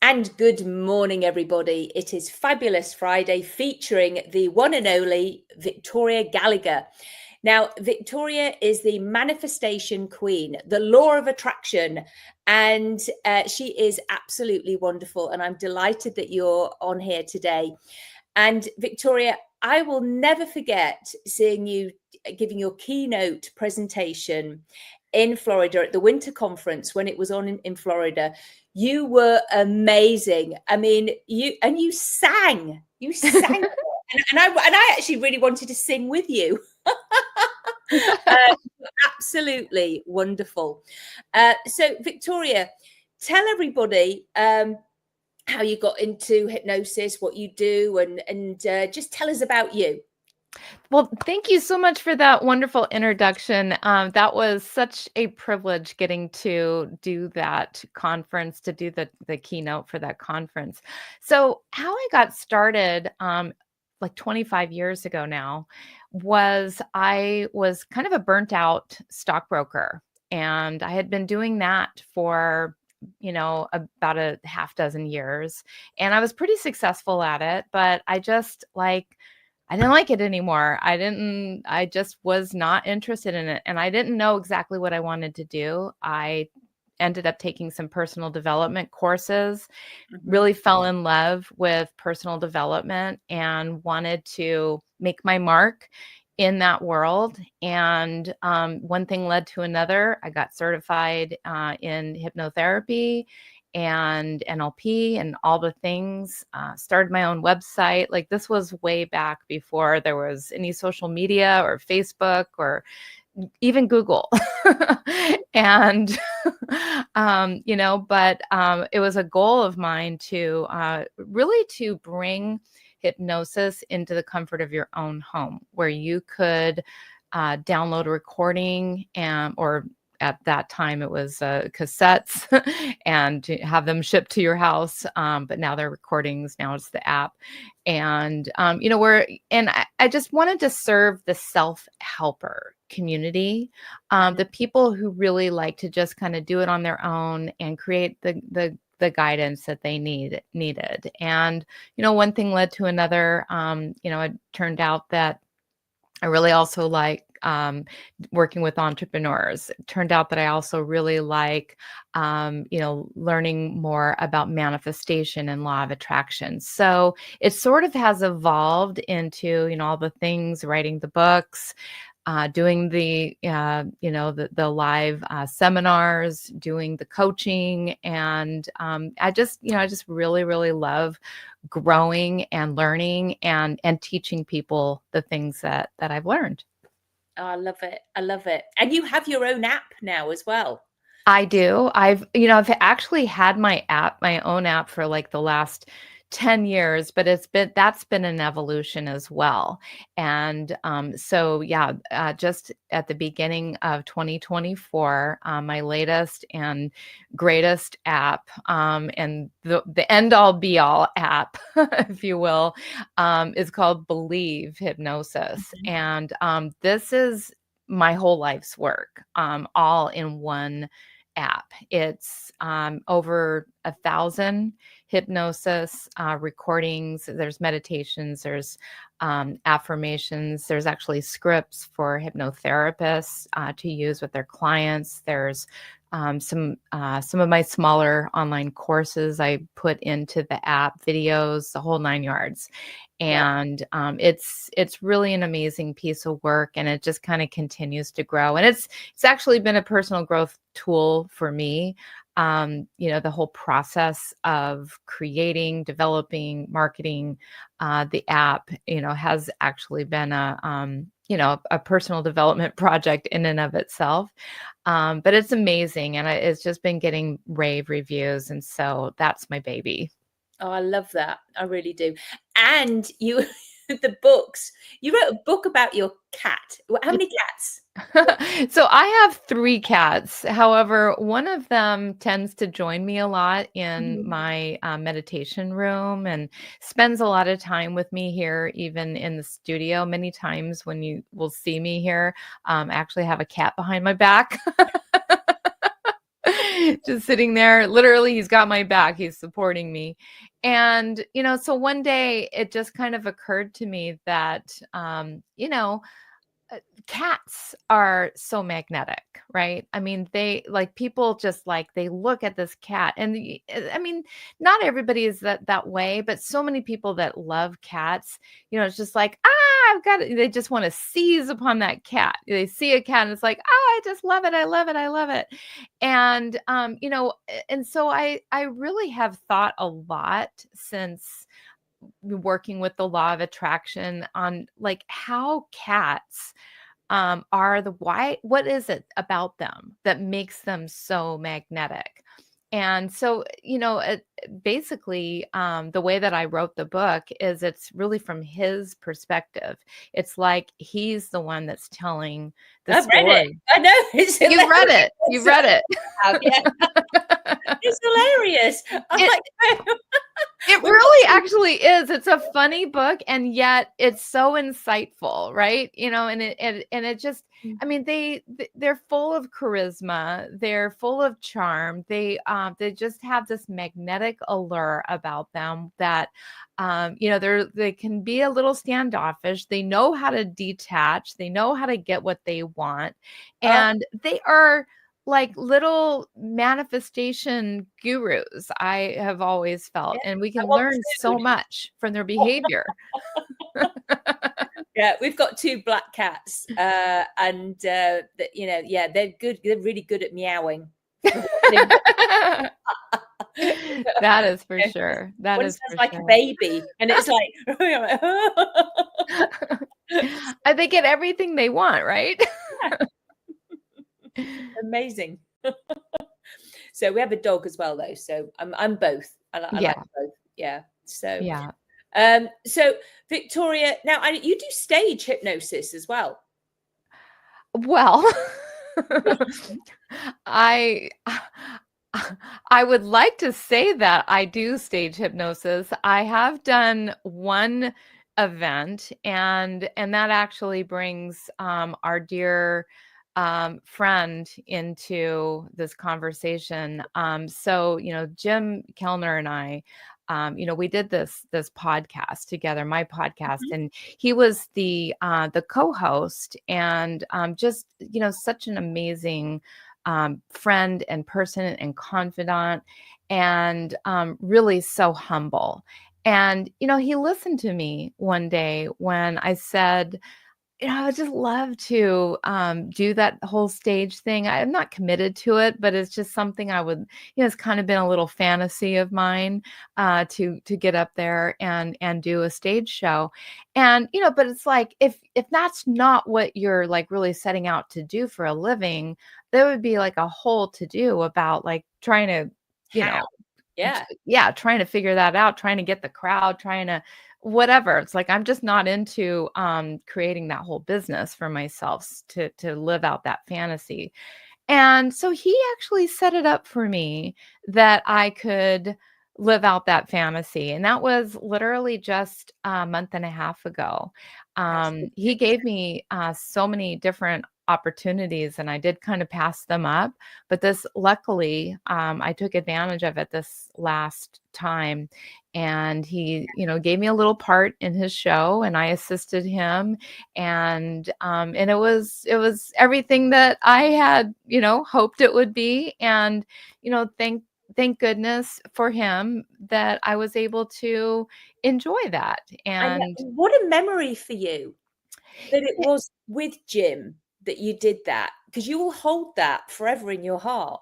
And good morning, everybody. It is Fabulous Friday featuring the one and only Victoria Gallagher. Now, Victoria is the manifestation queen, the law of attraction, and she is absolutely wonderful. And I'm delighted that you're on here today. And Victoria, I will never forget seeing you giving your keynote presentation in Florida at the Winter Conference when it was on in Florida. You were amazing. I mean, you sang, and I actually really wanted to sing with you. Absolutely wonderful. So, Victoria, tell everybody how you got into hypnosis, what you do, and just tell us about you. Well, thank you so much for that wonderful introduction. That was such a privilege getting to do that conference, to do the keynote for that conference. So how I got started, like 25 years ago now, was I was kind of a burnt out stockbroker. And I had been doing that for about a half dozen years. And I was pretty successful at it, but I didn't like it anymore. I just was not interested in it. And I didn't know exactly what I wanted to do. I ended up taking some personal development courses, really fell in love with personal development and wanted to make my mark in that world. And one thing led to another. I got certified in hypnotherapy and NLP and all the things, started my own website. Like, this was way back before there was any social media or Facebook or even Google. And, but it was a goal of mine to really to bring hypnosis into the comfort of your own home, where you could download a recording or at that time it was cassettes and to have them shipped to your house. But now they're recordings. Now it's the app. And, I just wanted to serve the self-helper community, the people who really like to just kind of do it on their own and create the guidance that they needed. And, one thing led to another. It turned out that I really also like working with entrepreneurs. It turned out that I also really like, learning more about manifestation and law of attraction. So it sort of has evolved into, all the things, writing the books, doing the live seminars, doing the coaching. And I just really, really love growing and learning and teaching people the things that I've learned. Oh, I love it. I love it. And you have your own app now as well. I do. I've actually had my own app for like the last 10 years, but that's been an evolution as well. And just at the beginning of 2024, my latest and greatest app, and the end all be all app, if you will, is called Believe Hypnosis. And this is my whole life's work, all in one app. It's over 1,000 hypnosis recordings. There's meditations, there's affirmations, there's actually scripts for hypnotherapists to use with their clients. There's some of my smaller online courses I put into the app, videos, the whole 9 yards. And it's really an amazing piece of work, and it just kind of continues to grow. And it's actually been a personal growth tool for me. The whole process of creating, developing, marketing the app, has actually been a personal development project in and of itself. But it's amazing, and it's just been getting rave reviews, and so that's my baby. Oh, I love that. I really do. And you, the books, you wrote a book about your cat. How many cats? So I have 3 cats. However, one of them tends to join me a lot in my meditation room and spends a lot of time with me here, even in the studio. Many times when you will see me here, I actually have a cat behind my back. just sitting there. Literally, he's got my back. He's supporting me. And, so one day it just kind of occurred to me that, cats are so magnetic, right? I mean, they like people just like they look at this cat and I mean, not everybody is that way, but so many people that love cats, it's just like, I've got it. They just want to seize upon that cat. They see a cat and it's like, I just love it. I love it. I love it. And and so I really have thought a lot since working with the law of attraction on like how cats are what is it about them that makes them so magnetic? And so, basically, the way that I wrote the book is it's really from his perspective. It's like he's the one that's telling the I've read it. story. I know. It's You read it. You read it. Yeah. It's hilarious. I'm like, it really actually is. It's a funny book, and yet it's so insightful, right? And it just, I mean, they're full of charisma. They're full of charm. They just have this magnetic allure about them that, they can be a little standoffish. They know how to detach. They know how to get what they want, and they are like little manifestation gurus, I have always felt, and we can learn so much from their behavior. Yeah, we've got 2 black cats, and they're good. They're really good at meowing. That is for sure. That One is sounds for like sure. a baby, and it's like, they get everything they want, right? Amazing. So we have a dog as well, though. So I'm both. I like both. Yeah. So yeah. So Victoria, now you do stage hypnosis as well. Well, I would like to say that I do stage hypnosis. I have done one event, and that actually brings our dear friend into this conversation. So Jim Kellner and I, we did this podcast together, my podcast, and he was the co-host, and just such an amazing friend and person and confidant, and really so humble. And he listened to me one day when I said, I would just love to do that whole stage thing. I'm not committed to it, but it's just something I would, it's kind of been a little fantasy of mine to get up there and do a stage show. And, but it's like, if that's not what you're like really setting out to do for a living, there would be like a whole to do about like trying to, trying to figure that out, trying to get the crowd, trying to whatever. It's like I'm just not into creating that whole business for myself to live out that fantasy. And so he actually set it up for me that I could live out that fantasy. And that was literally just a month and a half ago. He gave me so many different opportunities, and I did kind of pass them up. But luckily, I took advantage of it this last time. And he, gave me a little part in his show, and I assisted him. And it was everything that I had, hoped it would be. And, thank goodness for him that I was able to enjoy that. And what a memory for you that it was with Jim that you did that, because you will hold that forever in your heart.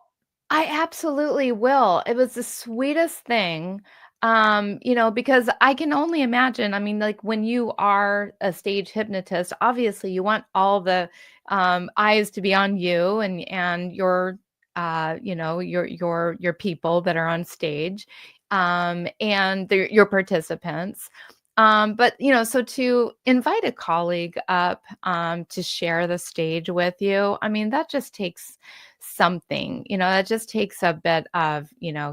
I absolutely will. It was the sweetest thing. Because I can only imagine, I mean, like when you are a stage hypnotist, obviously you want all the eyes to be on you and your your people that are on stage, and your participants. But so to invite a colleague up to share the stage with you, I mean, that just takes something, that just takes a bit of,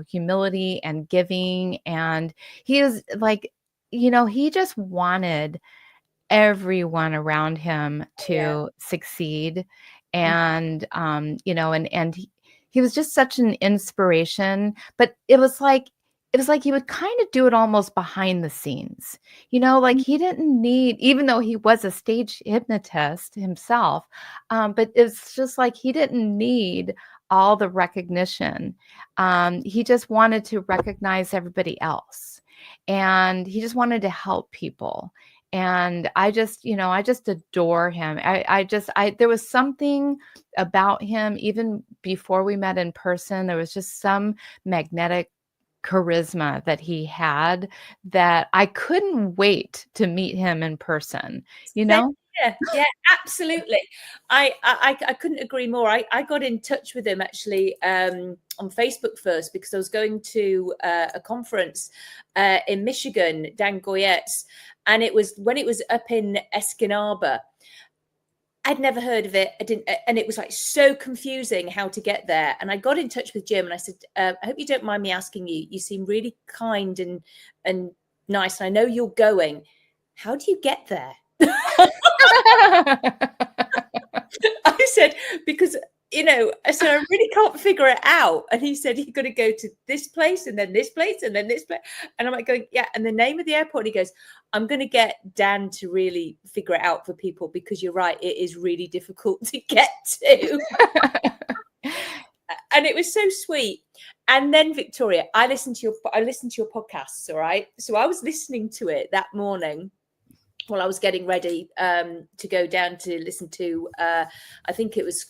humility and giving. And he is like, he just wanted everyone around him to succeed. And, and he was just such an inspiration, but it was like he would kind of do it almost behind the scenes, like he didn't need, even though he was a stage hypnotist himself, but it's just like he didn't need all the recognition. He just wanted to recognize everybody else, and he just wanted to help people. And I just adore him. There was something about him, even before we met in person. There was just some magnetic charisma that he had that I couldn't wait to meet him in person, Yeah, absolutely. I couldn't agree more. I got in touch with him actually on Facebook first, because I was going to a conference in Michigan, Dan Goyette's, and it was when it was up in Escanaba. I'd never heard of it. I didn't, and it was like so confusing how to get there. And I got in touch with Jim and I said, I hope you don't mind me asking you. You seem really kind and nice, and I know you're going. How do you get there? I said, because I said, I really can't figure it out. And he said, you're going to go to this place and then this place and then this place. And I'm like going, yeah. And the name of the airport, he goes, I'm going to get Dan to really figure it out for people, because you're right, it is really difficult to get to. And it was so sweet. And then, Victoria, I listened to your podcasts. All right. So I was listening to it that morning while I was getting ready to go down to listen to, I think it was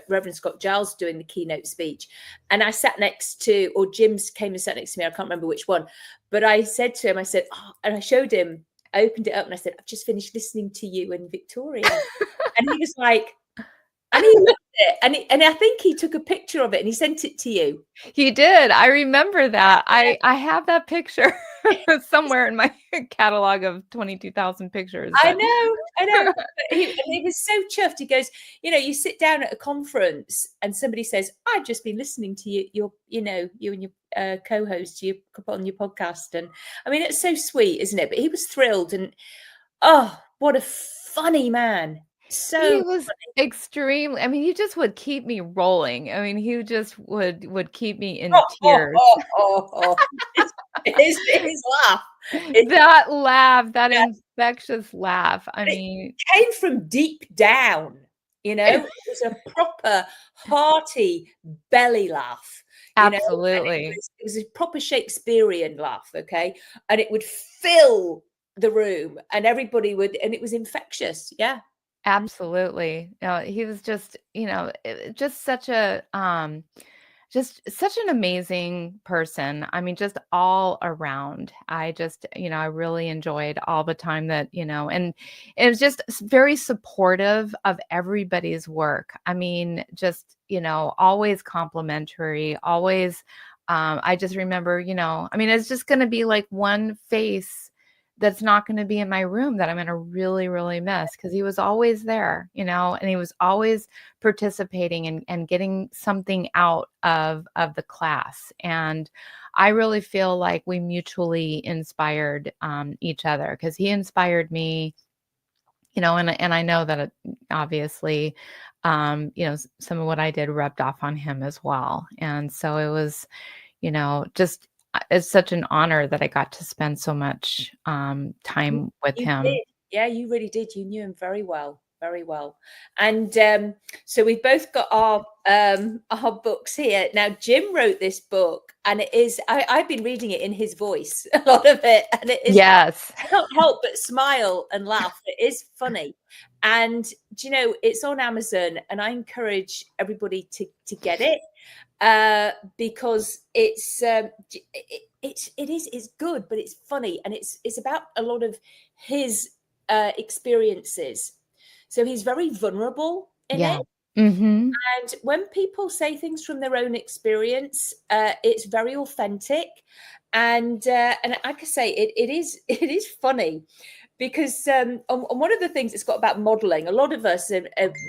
Reverend Scott Giles doing the keynote speech. And I sat next to, or Jim came and sat next to me, I can't remember which one. But I said to him, and I showed him, I opened it up and I said, I've just finished listening to you and Victoria. And he was like, and he loved it. And I think he took a picture of it and he sent it to you. He did. I remember that. I have that picture somewhere in my catalog of 22,000 pictures. I know. He was so chuffed. He goes, you sit down at a conference and somebody says, I've just been listening to you and your co-host on your podcast. And I mean, it's so sweet, isn't it? But he was thrilled, and oh, what a funny man. So he was extremely, I mean, he just would keep me rolling. I mean, he just would keep me in tears. His laugh. That laugh, that infectious laugh. I mean, it came from deep down, it was a proper hearty belly laugh. Absolutely. It was a proper Shakespearean laugh, okay? And it would fill the room and everybody would, and it was infectious. Yeah. Absolutely. He was just, just such an amazing person. I mean, just all around. I just, I really enjoyed all the time that, and it was just very supportive of everybody's work. I mean, just, always complimentary, always. I just remember, I mean, it's just going to be like one face that's not going to be in my room that I'm going to really, really miss, because he was always there, and he was always participating and getting something out of the class. And I really feel like we mutually inspired each other, because he inspired me, and I know that obviously, some of what I did rubbed off on him as well. And so it was, just, it's such an honor that I got to spend so much time with him. Did. Yeah, you really did. You knew him very well, very well. And so we've both got our books here. Now, Jim wrote this book, and it is, I've been reading it in his voice, a lot of it. And it is, yes, I can't help but smile and laugh. It is funny. And, it's on Amazon, and I encourage everybody to get it. Because it's good, but it's funny, and it's about a lot of his experiences. So he's very vulnerable in it. Mm-hmm. And when people say things from their own experience, it's very authentic, and like I say, it is funny. Because on one of the things it's got about modeling, a lot of us,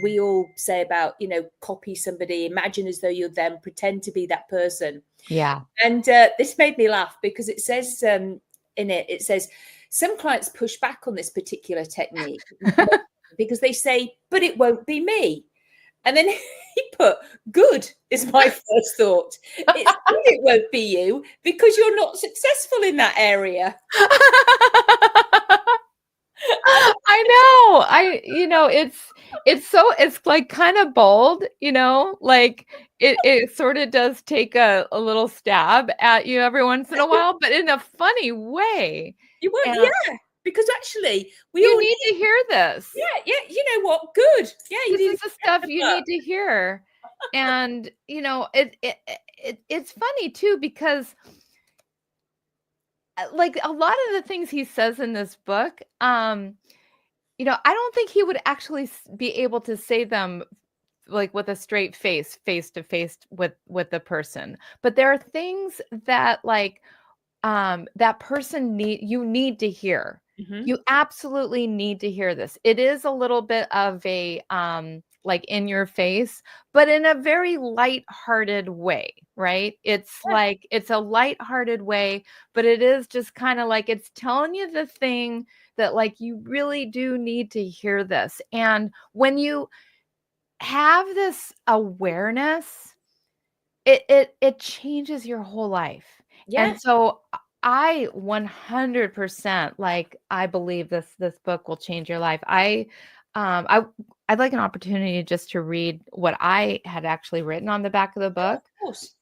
we all say about, copy somebody, imagine as though you're them, pretend to be that person. Yeah. And this made me laugh, because it says it says, some clients push back on this particular technique because they say, but it won't be me. And then he put, good is my first thought. It won't be you because you're not successful in that area. I know, it's like kind of bold, like it sort of does take a little stab at you every once in a while, but in a funny way. You won't, And yeah, because actually we you all need to hear this. yeah, you know what? Good. Yeah, you This need is the stuff you need to hear. And it's funny too, because like a lot of the things he says in this book, I don't think he would actually be able to say them like with a straight face to face with the person. But there are things that like that person you need to hear. Mhm. You absolutely need to hear this. It is a little bit of a like in your face, but in a very light-hearted way, right? It's Yeah. like it's a light-hearted way, but it is just kind of like it's telling you the thing that like you really do need to hear this. And when you have this awareness, it changes your whole life. Yeah. And so I 100% like I believe this book will change your life. Um I I'd like an opportunity just to read what I had actually written on the back of the Yeah, of book. course.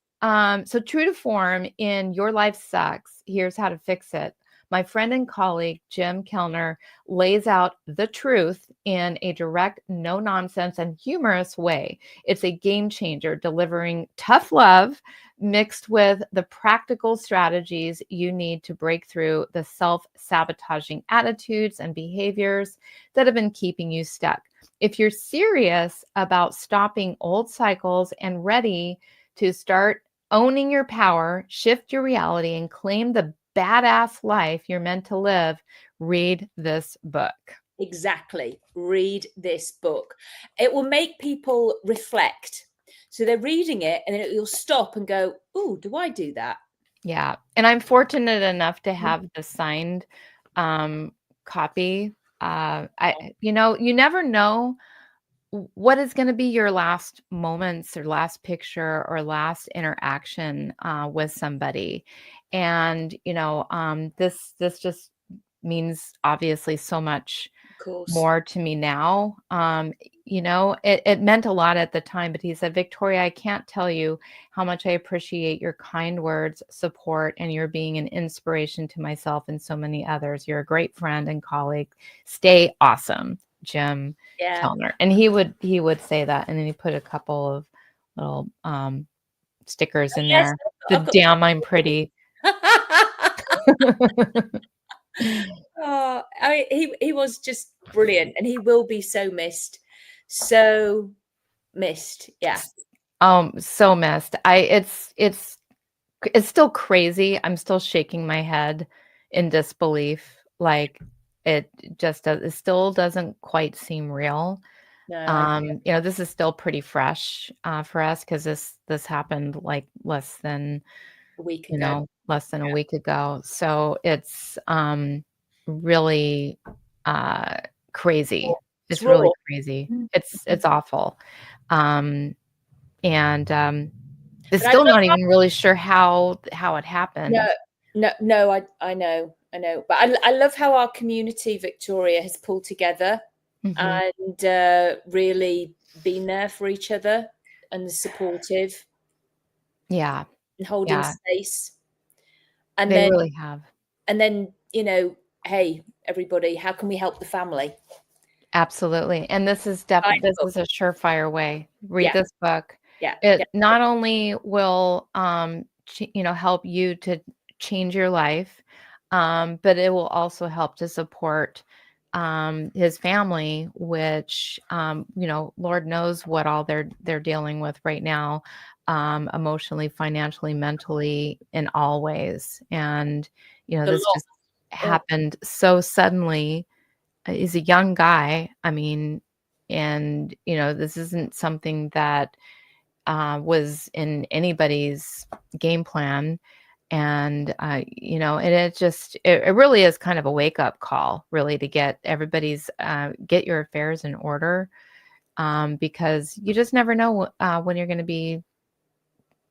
So true to form in Your Life Sucks, Here's How to Fix It. My friend and colleague, Jim Kellner, lays out the truth in a direct, no nonsense, and humorous way. It's a game changer, delivering tough love mixed with the practical strategies you need to break through the self sabotaging attitudes and behaviors that have been keeping you stuck. If you're serious about stopping old cycles and ready to start owning your power, shift your reality, and claim the badass life you're meant to live, read this book. Exactly. Read this book. It will make people reflect. So they're reading it and then you'll stop and go, oh, do I do that? Yeah. And I'm fortunate enough to Mhm. have the signed copy. You never know what is going to be your last moments or last picture or last interaction with somebody. And this just means obviously so much Of course. more to me now. It meant a lot at the time, but he said, Victoria, I can't tell you how much I appreciate your kind words, support, and your being an inspiration to myself and so many others. You're a great friend and colleague. Stay awesome, Jim Yeah. Kellner. And he would say that, and then he put a couple of little stickers in Yes, there. The I've got damn I'm pretty. oh, he was just brilliant and he will be so missed. So missed. Yeah. So missed. It's still crazy. I'm still shaking my head in disbelief. Like it still doesn't quite seem real. No, I This is still pretty fresh for us because this happened like less than a week ago. a week ago. So it's really crazy. It's It's raw. really crazy. It's awful. Um and It's But I still love not how even really sure how it no, happened. no, I know, I know. But I love how our community, Victoria, has pulled together Mhm. and really been there for each other and supportive Yeah, and holding yeah, space. And they then really have. hey, everybody, how can we help the family? Absolutely, and this is Buy the this book. is a surefire way. Read Yeah, this book. yeah, It yeah. not only will, help you to change your life, but it will also help to support, his family, which, Lord knows what all they're dealing with right now, emotionally, financially, mentally, in all ways. And, The this loss. just Oh, happened so suddenly. He's a young guy. I mean, and this isn't something that was in anybody's game plan. And and it really is kind of a wake up call, really, to get everybody's get your affairs in order. because you just never know when you're going to be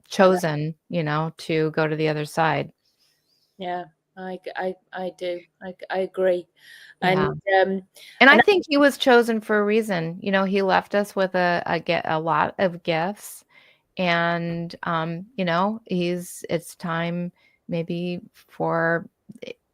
chosen, to go to the other side. Yeah, I do. I agree. Yeah. And And I think he was chosen for a reason. He left us with a lot of gifts, and it's time maybe for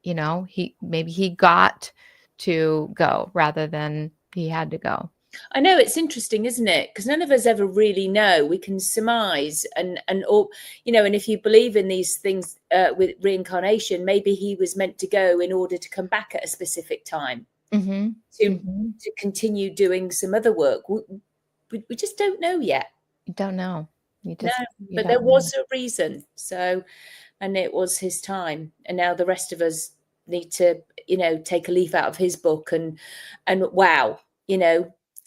he got to go rather than he had to go. I know it's interesting, isn't it? Because none of us ever really know. We can surmise, and or and if you believe in these things with reincarnation, maybe he was meant to go in order to come back at a specific time Mm-hmm. to Mm-hmm. to continue doing some other work. We just don't know yet. You don't know. You No, but there don't know. was a reason. So, and it was his time, and now the rest of us need to take a leaf out of his book and wow,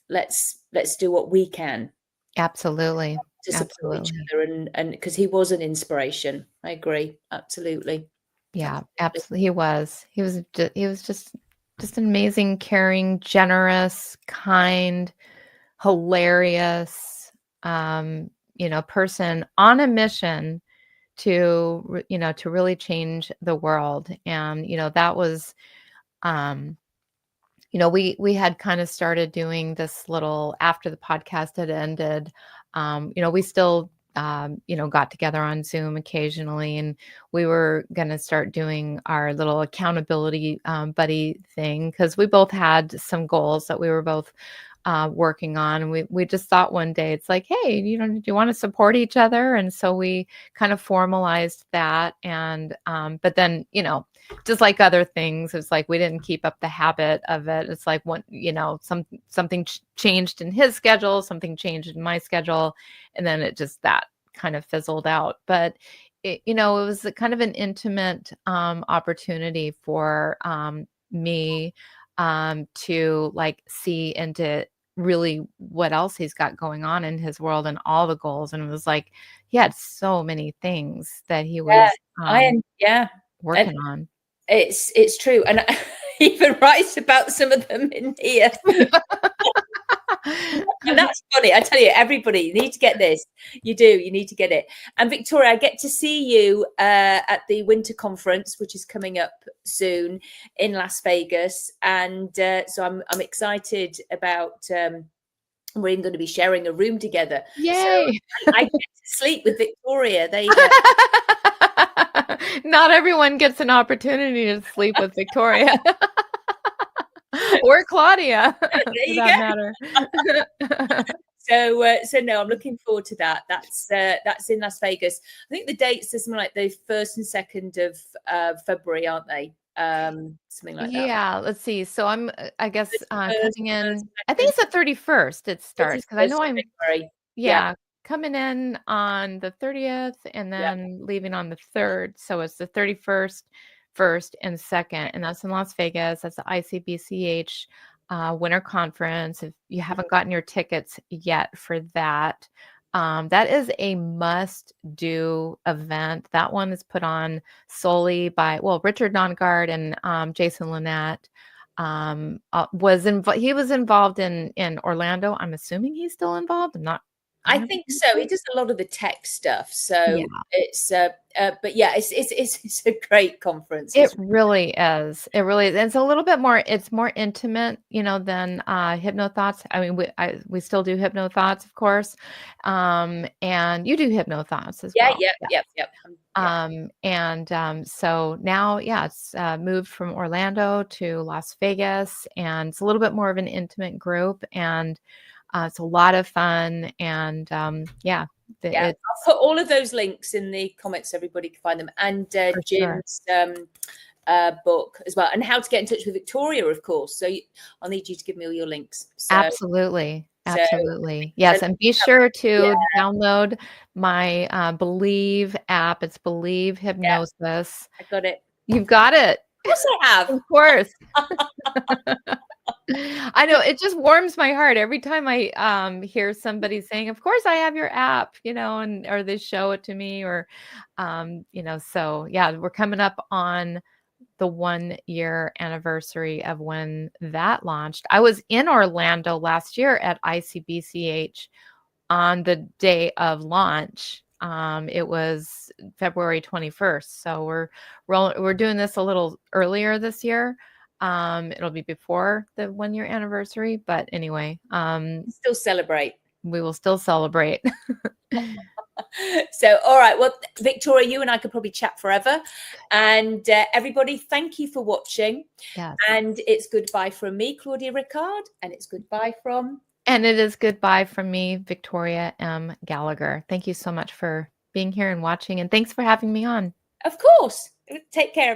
let's do what we can Absolutely. to support each Absolutely. other, and because he was an inspiration. I agree, absolutely. Yeah, Absolutely. absolutely. He was just an amazing, caring, generous, kind, hilarious, person on a mission to really change the world. And, that was, um, we had kind of started doing this little after the podcast had ended. We still, got together on Zoom occasionally, and we were going to start doing our little accountability buddy thing because we both had some goals that we were both working on. And we just thought one day, it's like, hey, do you want to support each other? And so we kind of formalized that. And but then, just like other things, it's like we didn't keep up the habit of it. It's like something changed in his schedule, something changed in my schedule, and then that kind of fizzled out. But it was a kind of an intimate opportunity for me to like see into really what else he's got going on in his world and all the goals. And it was like he had so many things that he Yeah, was yeah, and working on. it's true, and I even writes about some of them in here. And that's funny. I tell you, everybody, you need to get this. You do. You need to get it. And Victoria, I get to see you at the Winter Conference, which is coming up soon in Las Vegas, and so I'm excited about. We're even going to be sharing a room together. So Yay! I get to sleep with Victoria. There you go. Not everyone gets an opportunity to sleep with Victoria. Or Claudia, There for you that go. matter. So no, I'm looking forward to that. That's in Las Vegas. I think the dates are something like the 1st and 2nd of February, aren't they? Something like that. Yeah, let's see. So I'm, I guess, 31st, coming in. 1st, I think 2nd, it's the 31st it starts because I 31st know of I'm, February. Yeah, yeah, coming in on the 30th and yeah. then leaving on the 3rd. So it's the 31st, 1st, and 2nd. And that's in Las Vegas. That's the ICBCH Winter Conference. If you haven't gotten your tickets yet for that, that is a must-do event. That one is put on solely by, well, Richard Nongard and Jason Linett. He was involved in Orlando. I'm assuming he's still involved. I'm not I 100% think so. He sure. does a lot of the tech stuff. Yeah, So it's but yeah, it's a great conference. it It's really is. It really is. It's a little bit more, it's more intimate, than Hypno Thoughts. I mean, we still do Hypno Thoughts, of course. And you do Hypno Thoughts as yeah, well. yep, Yeah. yep, yep. Yeah. So now, yeah, it's moved from Orlando to Las Vegas, and it's a little bit more of an intimate group, and it's a lot of fun. And yeah, Yeah, it's I'll put all of those links in the comments so everybody can find them. And for sure. Jim's book as well, and how to get in touch with Victoria, of course. So I'll need you to give me all your links. Absolutely. So Absolutely. Yes. And be sure to download my Believe app. It's Believe yeah, Hypnosis. I got it. You've got it. Of course I have. Of course. I know it just warms my heart every time I hear somebody saying, "Of course I have your app," and or they show it to me or so yeah, we're coming up on the 1-year anniversary of when that launched. I was in Orlando last year at ICBCH on the day of launch. It was February 21st. So we're doing this a little earlier this year. It'll be before the 1-year anniversary, but anyway, Still celebrate. we will still celebrate. So, all right. Well, Victoria, you and I could probably chat forever. And everybody, thank you for watching. Yes. And it's goodbye from me, Claudia Ricard, and it's goodbye from... And it is goodbye from me, Victoria M. Gallagher. Thank you so much for being here and watching, and thanks for having me on. Of course. Take care, everybody.